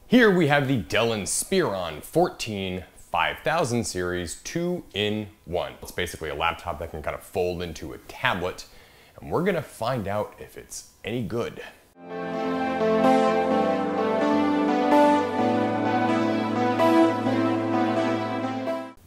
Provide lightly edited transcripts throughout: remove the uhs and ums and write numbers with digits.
Here we have the Dell Inspiron 14 5000 series 2-in-1. It's basically a laptop that can kind of fold into a tablet, and we're gonna find out if it's any good.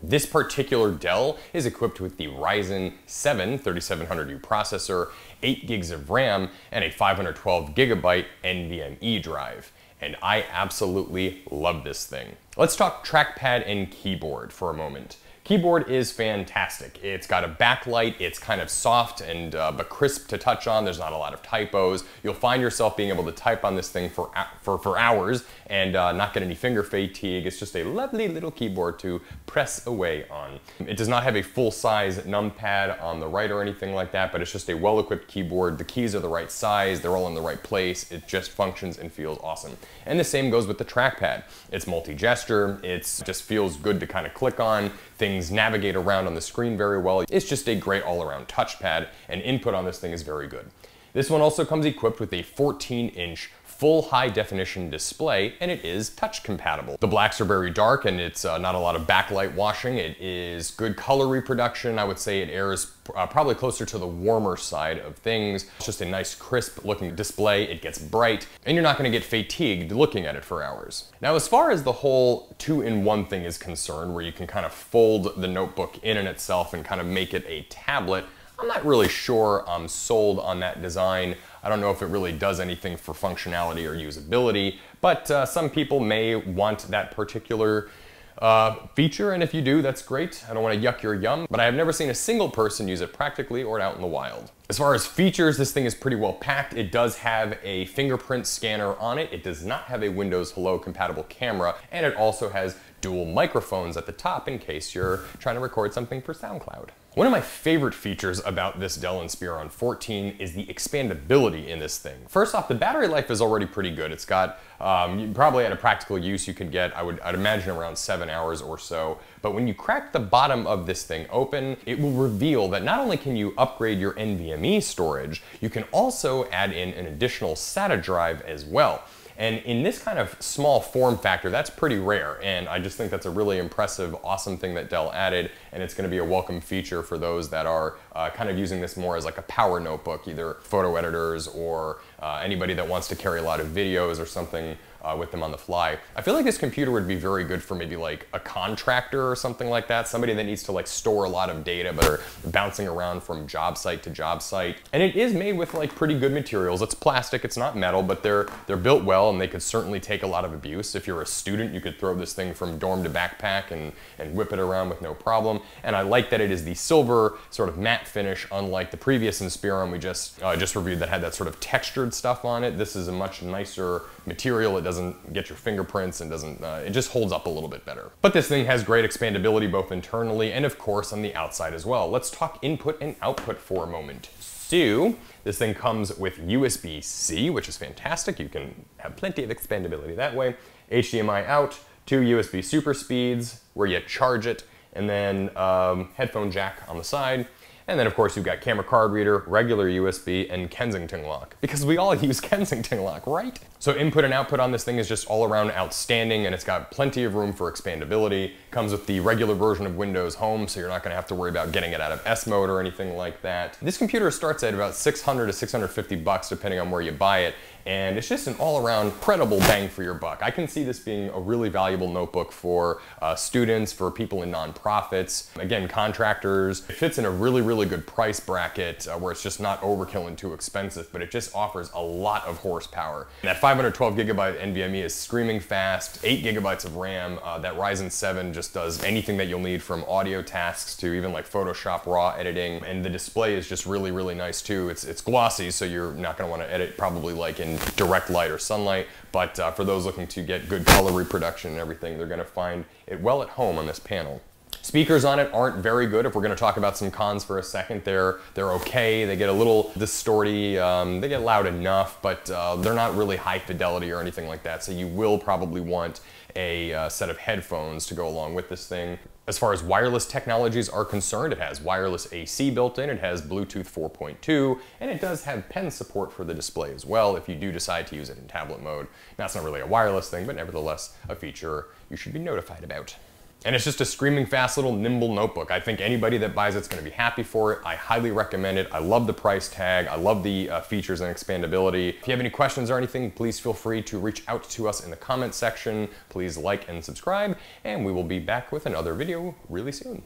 This particular Dell is equipped with the Ryzen 7 3700U processor, 8 gigs of RAM, and a 512 gigabyte NVMe drive. And I absolutely love this thing. Let's talk trackpad and keyboard for a moment. Keyboard is fantastic. It's got a backlight, it's kind of soft and but crisp to touch on. There's not a lot of typos. You'll find yourself being able to type on this thing for hours and not get any finger fatigue. It's just a lovely little keyboard to press away on. It does not have a full-size numpad on the right or anything like that, but it's just a well-equipped keyboard. The keys are the right size, they're all in the right place. It just functions and feels awesome. And the same goes with the trackpad. It's multi-gesture, it just feels good to kind of click on. Things navigate around on the screen very well. It's just a great all-around touchpad, and input on this thing is very good. This one also comes equipped with a 14-inch full high-definition display, and it is touch compatible. The blacks are very dark, and it's not a lot of backlight washing. It is good color reproduction. I would say it airs probably closer to the warmer side of things. It's just a nice crisp looking display. It gets bright, and you're not gonna get fatigued looking at it for hours. Now, as far as the whole 2-in-1 thing is concerned, where you can kind of fold the notebook in itself and kind of make it a tablet, I'm not really sure I'm sold on that design. I don't know if it really does anything for functionality or usability, but some people may want that particular feature, and if you do, that's great. I don't want to yuck your yum, but I have never seen a single person use it practically or out in the wild. As far as features, this thing is pretty well packed. It does have a fingerprint scanner on it. It does not have a Windows Hello compatible camera, and it also has dual microphones at the top in case you're trying to record something for SoundCloud. One of my favorite features about this Dell Inspiron 14 is the expandability in this thing. First off, the battery life is already pretty good. It's got, probably at a practical use you could get, I'd imagine around 7 hours or so. But when you crack the bottom of this thing open, it will reveal that not only can you upgrade your NVMe storage, you can also add in an additional SATA drive as well. And in this kind of small form factor, that's pretty rare. And I just think that's a really impressive, awesome thing that Dell added. And it's gonna be a welcome feature for those that are kind of using this more as like a power notebook, either photo editors or anybody that wants to carry a lot of videos or something with them on the fly. I feel like this computer would be very good for maybe like a contractor or something like that, somebody that needs to like store a lot of data but are bouncing around from job site to job site. And it is made with like pretty good materials. It's plastic, it's not metal, but they're built well, and they could certainly take a lot of abuse. If you're a student, you could throw this thing from dorm to backpack and whip it around with no problem. And I like that it is the silver sort of matte finish, unlike the previous Inspiron we just reviewed that had that sort of textured stuff on it. This is a much nicer material. It doesn't get your fingerprints and doesn't, it just holds up a little bit better. But this thing has great expandability both internally and of course on the outside as well. Let's talk input and output for a moment. So, this thing comes with USB-C, which is fantastic. You can have plenty of expandability that way. HDMI out, 2 USB super speeds where you charge it, and then headphone jack on the side. And then of course you've got camera card reader, regular USB, and Kensington lock. Because we all use Kensington lock, right? So input and output on this thing is just all around outstanding, and it's got plenty of room for expandability. Comes with the regular version of Windows Home, so you're not gonna have to worry about getting it out of S mode or anything like that. This computer starts at about $600 to $650 depending on where you buy it. And it's just an all-around incredible bang for your buck. I can see this being a really valuable notebook for students, for people in nonprofits, again, contractors. It fits in a really, really good price bracket where it's just not overkill and too expensive, but it just offers a lot of horsepower. And that 512 gigabyte NVMe is screaming fast, 8 gigabytes of RAM. That Ryzen 7 just does anything that you'll need, from audio tasks to even like Photoshop raw editing. And the display is just really, really nice too. It's glossy, so you're not gonna wanna edit probably like in direct light or sunlight, but for those looking to get good color reproduction and everything, they're gonna find it well at home on this panel. Speakers on it aren't very good. If we're going to talk about some cons for a second, they're okay. They get a little distorty. They get loud enough, but they're not really high fidelity or anything like that. So you will probably want a set of headphones to go along with this thing. As far as wireless technologies are concerned, it has wireless AC built in, it has Bluetooth 4.2, and it does have pen support for the display as well if you do decide to use it in tablet mode. Now, it's not really a wireless thing, but nevertheless a feature you should be notified about. And it's just a screaming fast little nimble notebook. I think anybody that buys it's going to be happy for it. I highly recommend it. I love the price tag. I love the features and expandability. If you have any questions or anything, please feel free to reach out to us in the comment section. Please like and subscribe, and we will be back with another video really soon.